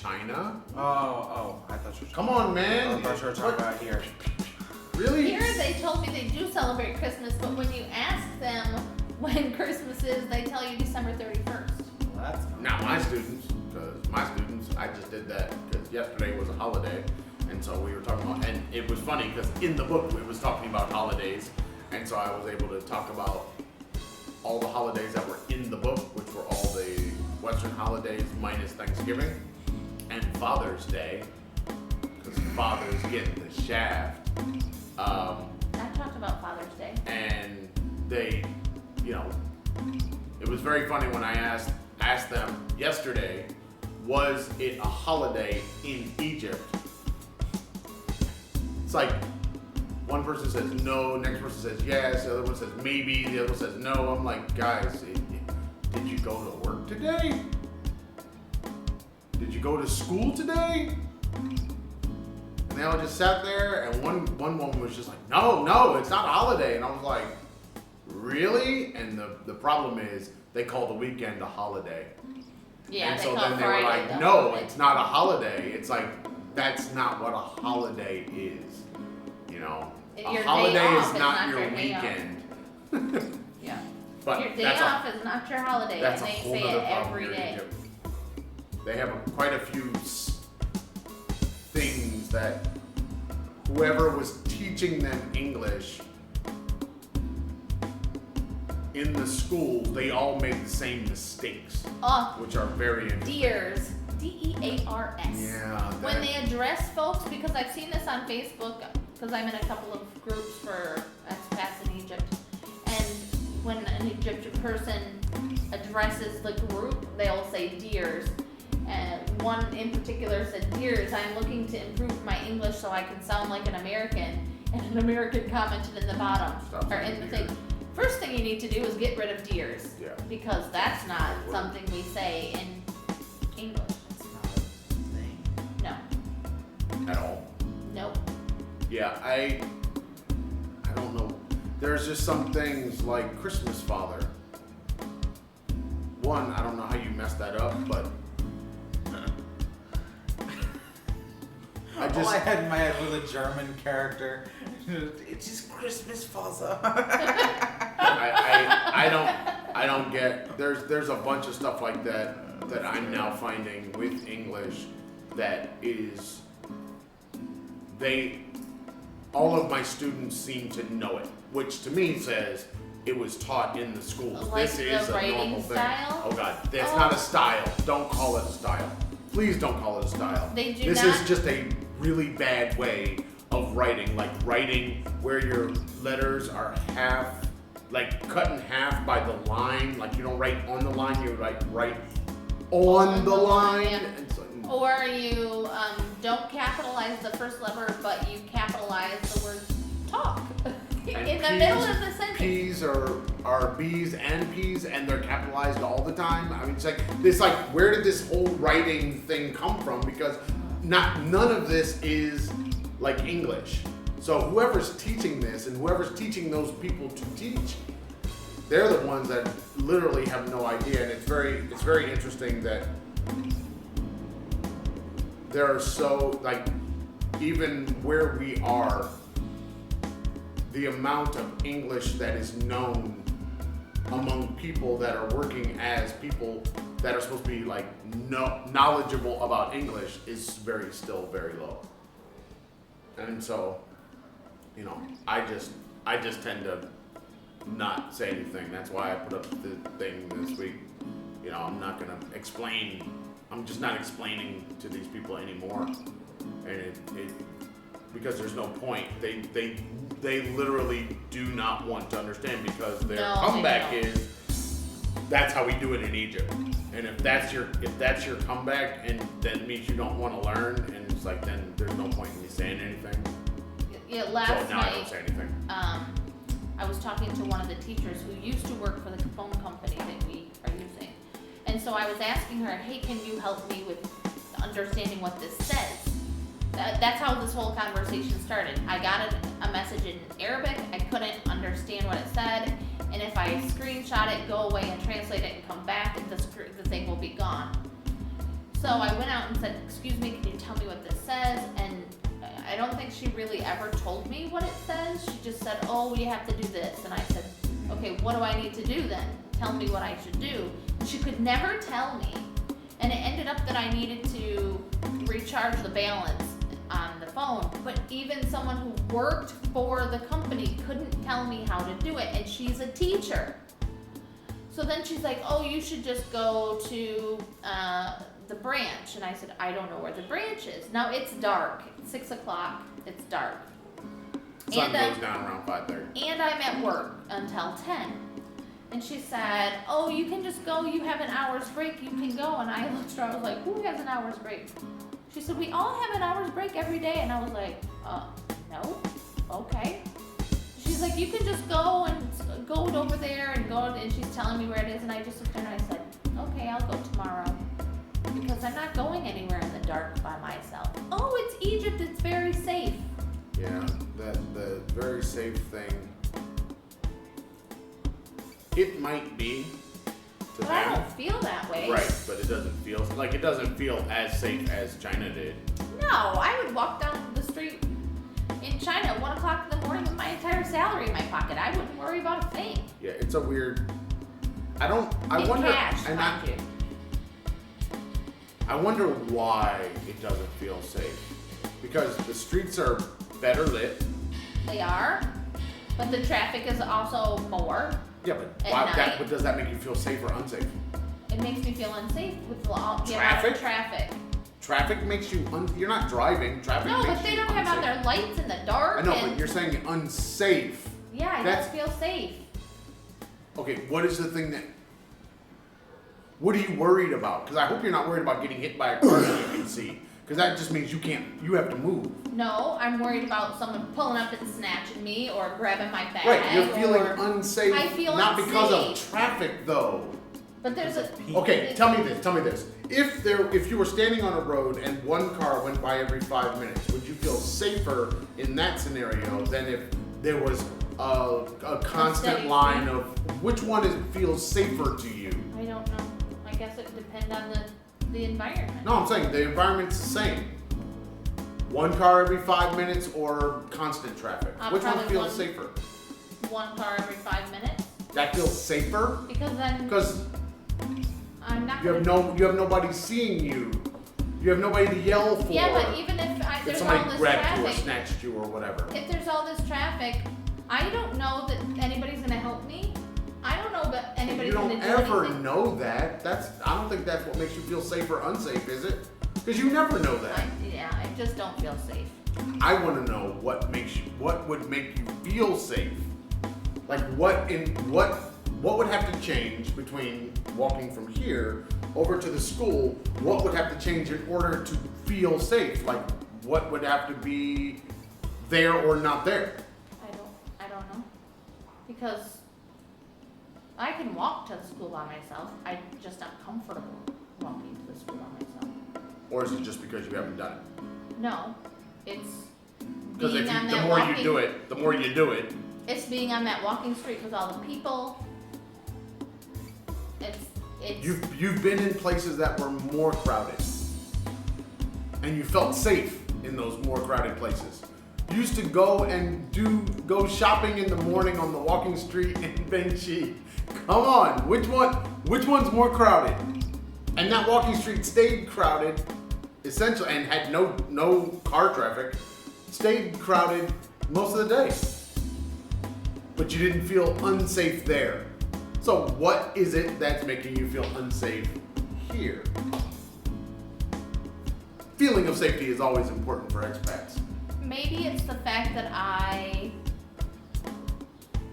China. Oh, I thought you were Come on, man. I thought you were talking about here. Really? Here they told me they do celebrate Christmas, but when you ask them when Christmas is, they tell you December 31st. Well, that's Not my students, because my students, I just did that because yesterday was a holiday, and so we were talking about, and it was funny because in the book it was talking about holidays, and so I was able to talk about all the holidays that were in the book, which were all the Western holidays minus Thanksgiving and Father's Day, because fathers get the shaft. I talked about Father's Day. And they, it was very funny when I asked them yesterday, was it a holiday in Egypt? It's like one person says no, next person says yes, the other one says maybe, the other one says no. I'm like, guys, did you go to work today? Did you go to school today? And they all just sat there, and one woman was just like, no, it's not a holiday. And I was like, really? And the problem is they call the weekend a holiday. Yeah, and they so call then they were Friday like, the no, holiday. it's not a holiday. It's like, that's not what a holiday is. A Your day holiday off is is not not your your day off. weekend. Yeah. But Your day that's off is not your holiday, that's and a they whole say other it problem every here in day. Egypt. They have quite a few things that whoever was teaching them English in the schools, they all make the same mistakes, which are very interesting. Deers. Dears. Yeah. When they address folks, because I've seen this on Facebook, because I'm in a couple of groups for expats in Egypt, and when an Egyptian person addresses the group, they'll say dears. And one in particular said, dears, I'm looking to improve my English so I can sound like an American. And an American commented in the bottom, Stop or in saying the dears. thing, first thing you need to do is get rid of dears. Yeah. Because that's not something we say in English. It's not a thing. No. At all. Nope. Yeah, I don't know. There's just some things like Christmas Father. One, I don't know how you messed that up, but All I had in my head was a German character. It's just Christmas Father. I don't get. There's a bunch of stuff like that I'm now finding with English that is all of my students seem to know it, which to me says it was taught in the schools. Like this the is a writing normal thing. style? Oh God, that's not a style. Don't call it a style. Please don't call it a style. They do this not- is just a really bad way of writing, like writing where your letters are cut in half by the line. Like you don't write on the line, you write right on the line. Yeah. And so, Or you don't capitalize the first letter, but you capitalize the word talk and in the middle of the sentence. P's are B's and P's, and they're capitalized all the time. I mean, it's like where did this whole writing thing come from? Because none of this is like English. So whoever's teaching this and whoever's teaching those people to teach, they're the ones that literally have no idea. And it's very interesting that there are even where we are, the amount of English that is known among people that are working as people that are supposed to be knowledgeable about English is still very low. And so, I just tend to not say anything. That's why I put up the thing this week. I'm not gonna explain. I'm just not explaining to these people anymore, and it because there's no point. They literally do not want to understand because their comeback is that's how we do it in Egypt. And if that's your comeback, and that means you don't want to learn, and it's like then there's no point in me saying anything. Yeah, So last now I night, don't say anything. I was talking to one of the teachers who used to work for the phone company that we are using. And so I was asking her, hey, can you help me with understanding what this says? That's how this whole conversation started. I got a message in Arabic. I couldn't understand what it said. And if I screenshot it, go away and translate it and come back, the thing will be gone. So I went out and said, excuse me, can you tell me what this says? And I don't think she really ever told me what it says. She just said, oh, we have to do this. And I said, okay, what do I need to do then? Tell me what I should do. And she could never tell me. And it ended up that I needed to recharge the balance on the phone. But even someone who worked for the company couldn't tell me how to do it. And she's a teacher. So then she's like, oh, you should just go to the branch. And I said, I don't know where the branch is. Now it's dark. It's 6 o'clock. It's dark. Sun goes down around 5:30. And I'm at work until 10. And she said, oh, you can just go. You have an hour's break. You can go. And I looked at her. I was like, who has an hour's break? She said, we all have an hour's break every day. And I was like, no. Okay. She's like, you can just go and go over there and go. And she's telling me where it is. And I just looked at her and I said, okay, I'll go tomorrow. Because I'm not going anywhere in the dark by myself. Oh, it's Egypt. It's very safe. Yeah, the very safe thing. It might be to But I them. don't feel that way. Right, but it doesn't feel as safe as China did. No, I would walk down the street in China at 1 o'clock in the morning with my entire salary in my pocket. I wouldn't worry about a thing. Yeah, it's a weird. I In wonder. cash, and mind you. I wonder why it doesn't feel safe. Because the streets are better lit. They are, but the traffic is also more. Yeah, but At why, night. what does that make you feel safe or unsafe? It makes me feel unsafe with the amount of Traffic? traffic. Traffic makes you you're not driving. Traffic No, makes but they you don't have on unsafe. their lights in the dark. I know, and but you're saying unsafe. yeah, I that's- don't feel safe. Okay, what is the thing that? What are you worried about? Because I hope you're not worried about getting hit by a car that you can see. Because that just means you have to move. No, I'm worried about someone pulling up and snatching me or grabbing my bag. Right, you're feeling or, unsafe. I feel not because of unsafe. traffic, though. But there's a Okay, tell me this. If you were standing on a road and one car went by every 5 minutes, would you feel safer in that scenario than if there was a constant steady line of which one feels safer to you? I don't know. I guess it depends on the environment. No, I'm saying the environment's the same. One car every 5 minutes or constant traffic. Which one Probably feels safer? One car every 5 minutes. That feels safer Because then because I'm not you gonna. have nobody seeing you. You have nobody to yell for. Yeah, but even if if there's all somebody this grabbed you or traffic, snatched you or whatever. if there's all this traffic, I don't know that anybody's gonna help me. I don't know that anybody's You gonna don't do ever anything. know that. I don't think that's what makes you feel safe or unsafe, is it? Because you never know that. I just don't feel safe. I want to know what would make you feel safe. Like what would have to change between walking from here over to the school? What would have to change in order to feel safe? Like what would have to be there or not there? I don't know. Because I can walk to the school by myself. I'm just not comfortable walking to the school by myself. Or is it just because you haven't done it? No, it's Because being on the that more walking. you do it, the more you do it. It's being on that walking street with all the people. It's You've been in places that were more crowded, and you felt safe in those more crowded places. You used to go shopping in the morning on the walking street in Benchi. Come on, which one's more crowded? And that walking street stayed crowded, essentially, and had no car traffic. Stayed crowded most of the day, but you didn't feel unsafe there. So what is it that's making you feel unsafe here? Feeling of safety is always important for expats. maybe it's the fact that I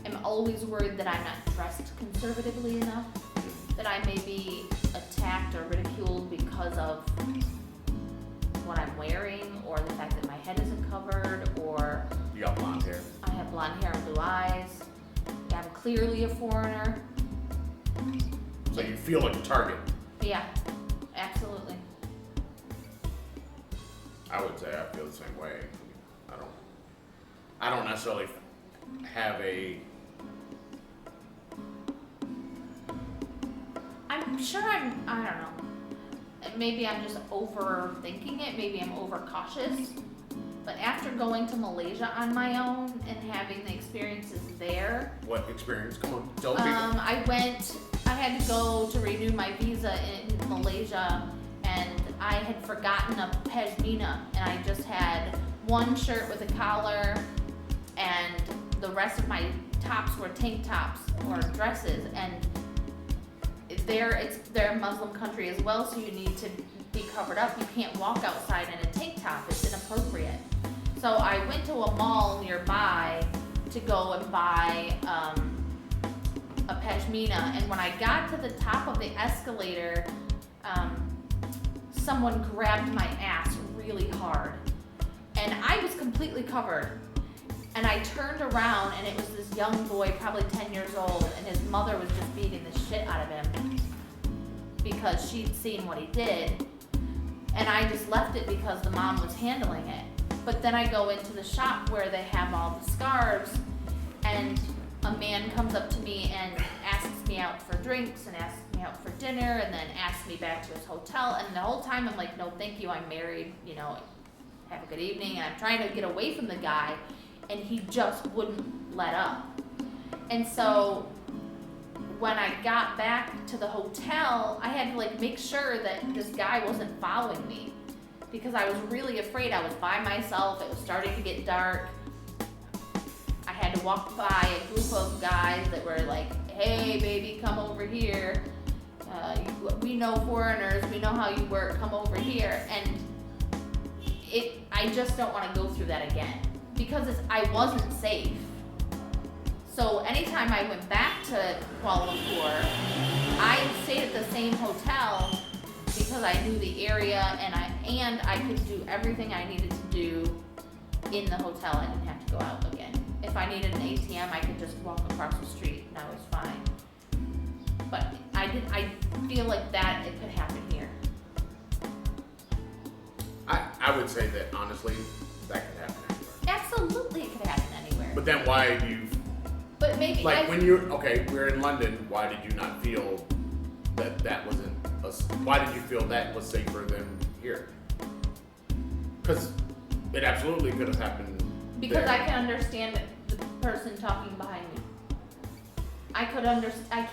am always worried that I'm not dressed conservatively enough, that I may be attacked or ridiculed because of what I'm wearing, or the fact that my head isn't covered, or You got blonde hair. I have blonde hair and blue eyes. I'm clearly a foreigner. So you feel like a target. Yeah, absolutely. I would say I feel the same way. I don't necessarily have I'm sure I don't know. maybe I'm just overthinking it, maybe I'm overcautious, but after going to Malaysia on my own and having the experiences there. What experience? Come on, tell people. I had to go to renew my visa in Malaysia, and I had forgotten a pashmina, and I just had one shirt with a collar, and the rest of my tops were tank tops or dresses, and they're a Muslim country as well, so you need to be covered up. You can't walk outside in a tank top, it's inappropriate. So I went to a mall nearby to go and buy a pashmina, and when I got to the top of the escalator, someone grabbed my ass really hard, and I was completely covered. And I turned around, and it was this young boy, probably 10 years old, and his mother was just beating the shit out of him because she'd seen what he did. And I just left it because the mom was handling it. But then I go into the shop where they have all the scarves, and a man comes up to me and asks me out for drinks and asks me out for dinner and then asks me back to his hotel. And the whole time I'm like, no, thank you, I'm married, you know, have a good evening. And I'm trying to get away from the guy, and he just wouldn't let up. And so when I got back to the hotel, I had to like make sure that this guy wasn't following me, because I was really afraid. I was by myself, it was starting to get dark. I had to walk by a group of guys that were like, hey baby, come over here. We know foreigners, we know how you work, come over here. And I just don't want to go through that again, because I wasn't safe. So anytime I went back to Kuala Lumpur, I stayed at the same hotel because I knew the area, and I could do everything I needed to do in the hotel. I didn't have to go out again. If I needed an ATM, I could just walk across the street and I was fine. But I feel like that it could happen here. I would say that honestly, that could happen anywhere. Absolutely, it could happen anywhere. But then why do you? But maybe like when we're in London. Why did you not feel that wasn't? Why did you feel that was safer than here? Because it absolutely could have happened. Because there. I can understand the person talking behind me. I can't understand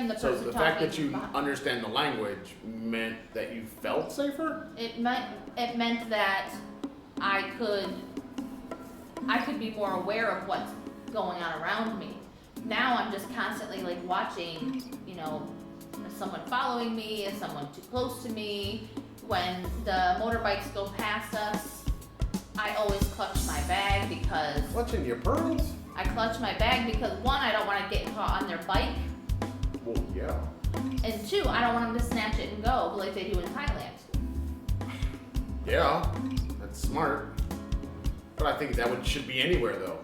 the person talking behind me. So the fact that you understand the language meant that you felt safer? It meant that I could be more aware of what's going on around me. Now I'm just constantly like watching, you know, is someone following me? Is someone too close to me? When the motorbikes go past us, I always clutch my bag because... Clutching your pearls? I clutch my bag because one, I don't want to get caught on their bike. Well, yeah. And two, I don't want them to snatch it and go like they do in Thailand. Yeah, that's smart. But I think that should be anywhere though.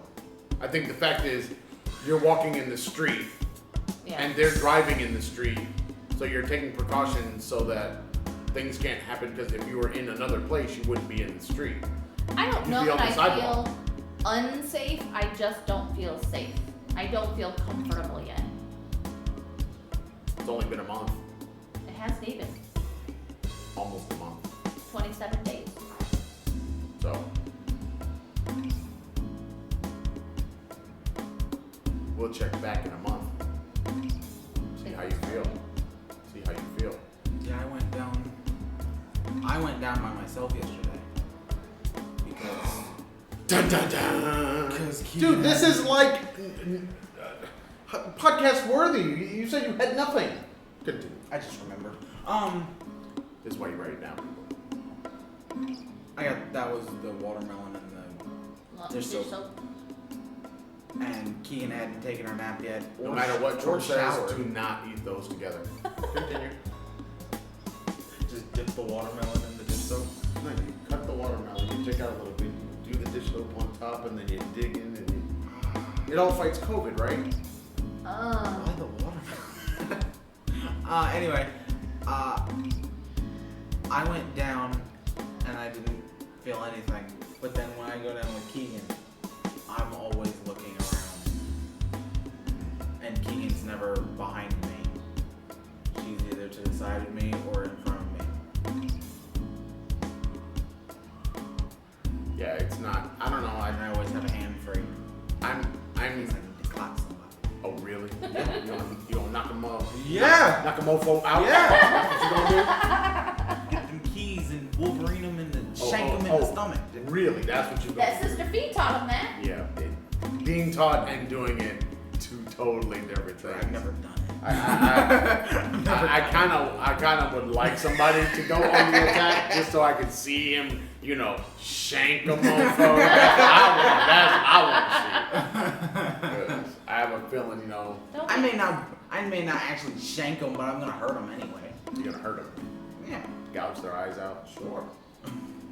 I think the fact is, you're walking in the street, and they're driving in the street, so you're taking precautions so that things can't happen, because if you were in another place, you wouldn't be in the street. I don't You'd know be on that the I sidewalk. feel unsafe, I just don't feel safe. I don't feel comfortable yet. It's only been a month, It hasn't even. almost a month, 27 days. so. We'll check back in a month. See how you feel. See how you feel. Yeah, I went down by myself yesterday because. Dun dun dun. Because Dude, this is like podcast worthy. You said you had nothing. Continue. I just remembered. This is why you write it down. That was the watermelon and the dish soap. And Keegan hadn't taken her nap yet. No matter what George says, showered. do not eat those together. Continue. Just dip the watermelon in the dish soap. No, you cut the watermelon, you take out a little bit, you do the dish soap on top, and then you dig in, and it all fights COVID, right? Why the watermelon? Anyway, I went down and I didn't feel anything. But then when I go down with Keegan, I'm always looking around. And Keegan's never behind me. She's either to the side of me or in front of me. Really? You gonna knock him off? Yeah. Knock a mofo out? Yeah. That's what you gonna Get them keys and Wolverine them and then Oh, shank oh, them in oh. the stomach. do? Really? That's what you gonna That do? Sister Fee taught him that. Yeah. Being taught and doing it, two totally different things. I've never done it. I kind of would like somebody to go on the attack just so I could see him, shank a mofo. That's I want to see. 'Cause I have a feeling, Don't I may not actually shank them, but I'm gonna hurt them anyway. you're gonna hurt them. Yeah. Gouge their eyes out. Sure.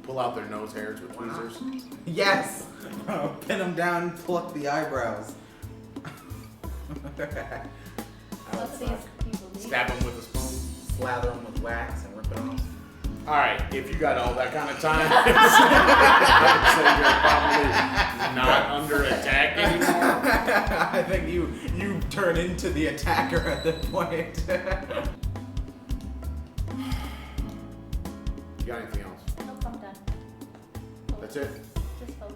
Pull out their nose hairs with tweezers. Yes. Pin them down, pluck the eyebrows. Both of these people leave. Stab them with a spoon. Slather them with wax and rip it off. All right, if you got all that kind of time, I'd say you're probably not under attack anymore. I think you turn into the attacker at that point. You got anything else? Nope, I'm done. That's it? Just hope.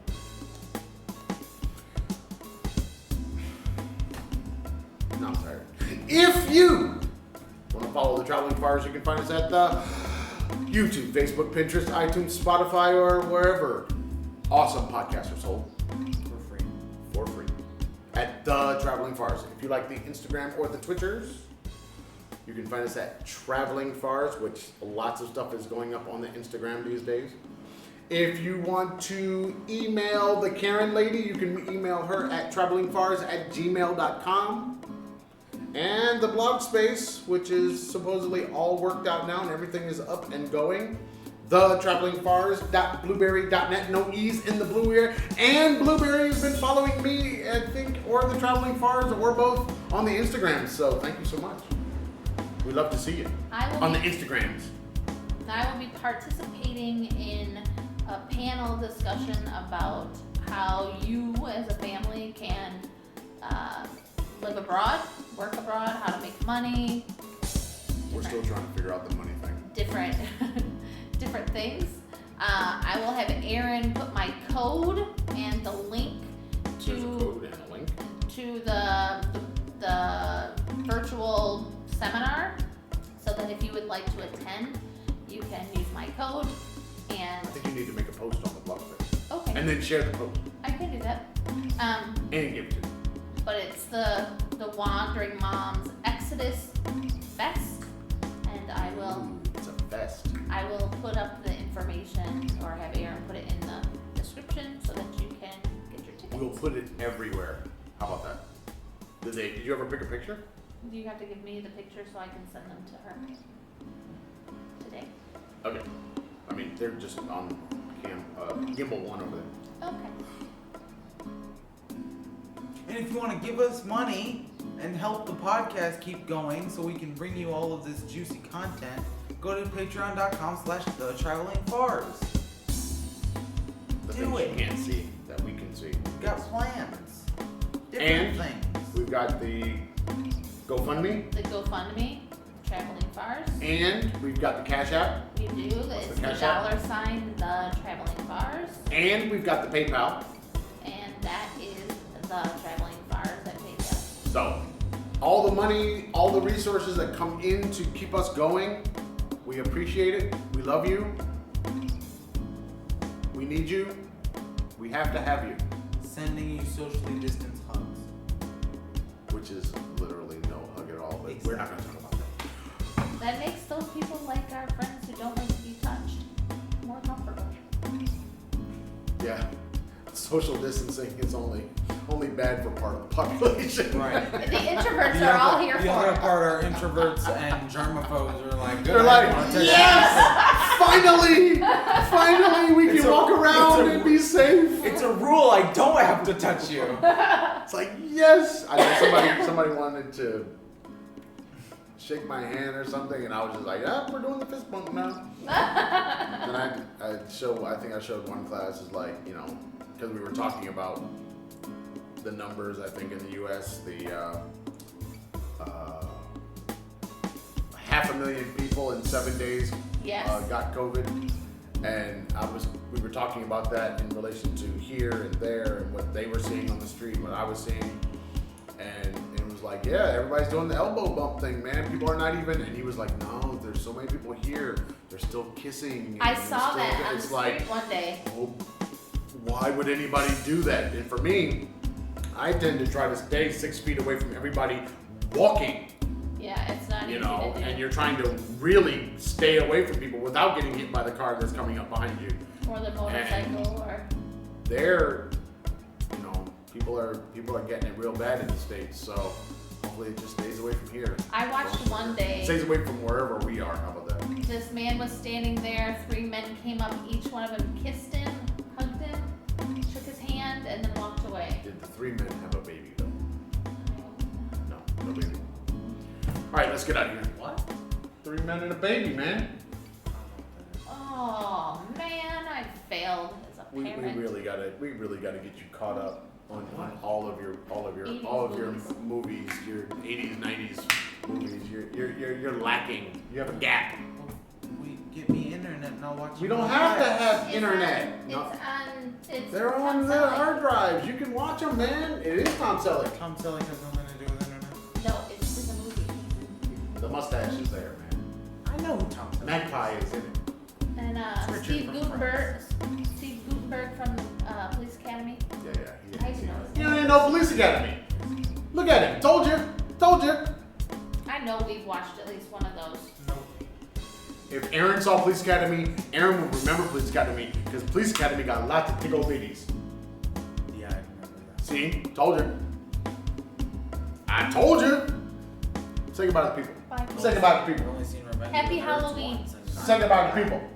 No, I'm sorry. If you want to follow the Traveling Farrs, you can find us at the YouTube, Facebook, Pinterest, iTunes, Spotify, or wherever awesome podcasts are sold for free at the Traveling Farrs. If you like the Instagram or the Twitters, you can find us at Traveling Farrs, which lots of stuff is going up on the Instagram these days. If you want to email the Karen lady, you can email her at travelingfars@gmail.com. And the blog space, which is supposedly all worked out now and everything is up and going. thetravelingfars.blueberry.net. No E's in the blue here. And Blueberry has been following me, I think, or the Traveling Fars, or both on the Instagram. So thank you so much. We'd love to see you on the Instagrams. I will be participating in a panel discussion about how you as a family can live abroad, work abroad, how to make money. We're still trying to figure out the money thing. Different things. I will have Aaron put my code and the link There's a code and a link. to the virtual seminar, so that if you would like to attend, you can use my code I and think you need to make a post on the blog space. okay, And then share the post. I can do that. And give it to me. But it's the Wandering Moms Exodus Fest, and I will Ooh, it's a fest. put up the information, or have Aaron put it in the description so that you can get your tickets. We'll put it everywhere. How about that? Did you ever pick a picture? Do you have to give me the picture so I can send them to her today? Okay. I mean, they're just on gimbal 1 over there. Okay. And if you want to give us money and help the podcast keep going so we can bring you all of this juicy content, go to patreon.com/thetravelingfars. The Do things it. you can't see that we can see. We've got plans. Different And things. we've got the GoFundMe, The GoFundMe, Traveling Fars. and we've got the Cash App, We do. It's the the Cash App? $, the Traveling Fars, and we've got the PayPal. and that is the Traveling Fars at PayPal. So, all the money, all the resources that come in to keep us going, we appreciate it. We love you. We need you. We have to have you. Sending you socially distanced hugs. Which is literally no hug at all, but we're not going to talk about that. That makes those people like our friends who don't like to be touched more comfortable. Yeah, social distancing is only bad for part of the population. Right. The introverts are all here The for other it. part are introverts and germaphobes are like, good, They're I like, wanna touch yes, finally, we It's can a- walk around it's a- and be safe. you. It's a rule, I don't have to touch you. It's like, yes. I know somebody wanted to shake my hand or something, and I was just like, we're doing the fist bump now. And I think I showed one class is like, because we were talking about the numbers, I think in the U.S., the 500,000 people in 7 days Yes. got COVID, and we were talking about that in relation to here and there and what they were seeing on the street, what I was seeing, and it was like like, yeah, everybody's doing the elbow bump thing, man. People are not even, and he was like, no, there's so many people here. They're still kissing. I and saw still, that on the it's street like, one day. well, why would anybody do that? And for me, I tend to try to stay 6 feet away from everybody walking, Yeah, it's not you easy know, to do. and you're trying to really stay away from people without getting hit by the car that's coming up behind you. Or the motorcycle, or There, you know, people are getting it real bad in the States, so hopefully it just stays away from here. I watched one day. Stays away from wherever we are. How about that? This man was standing there. 3 men came up. Each one of them kissed him, hugged him, shook his hand, and then walked away. Did the 3 men have a baby though? No, no baby. All right, let's get out of here. What? 3 men and a baby, man. Oh man, I failed as a We parent. really gotta get you caught up on all of your 80s movies, your 80s, 90s movies. You're lacking. You have a gap. We get me internet and I'll watch. We it don't on have to that. have It's internet. On, No. it's They're on Tom the Selleck. hard drives. You can watch them, man. It is Tom Selleck. Tom Selleck has nothing to do with internet. No, it's just a movie. The mustache is there, man. I know who Tom Selleck is. Magpie is in it. And Richard Steve from Gutenberg from Police Academy. Yeah. I didn't know. You don't even know Police Academy. Look at him. Told you. I know we've watched at least one of those. No. If Aaron saw Police Academy, Aaron will remember Police Academy because Police Academy got lots of big old ladies. Yeah, I remember that. See? Told you. I told you. Say goodbye to the people. Bye. Say goodbye to the I've people. only seen Revenge Happy of the Nerds Halloween. once, and Say goodbye to the people.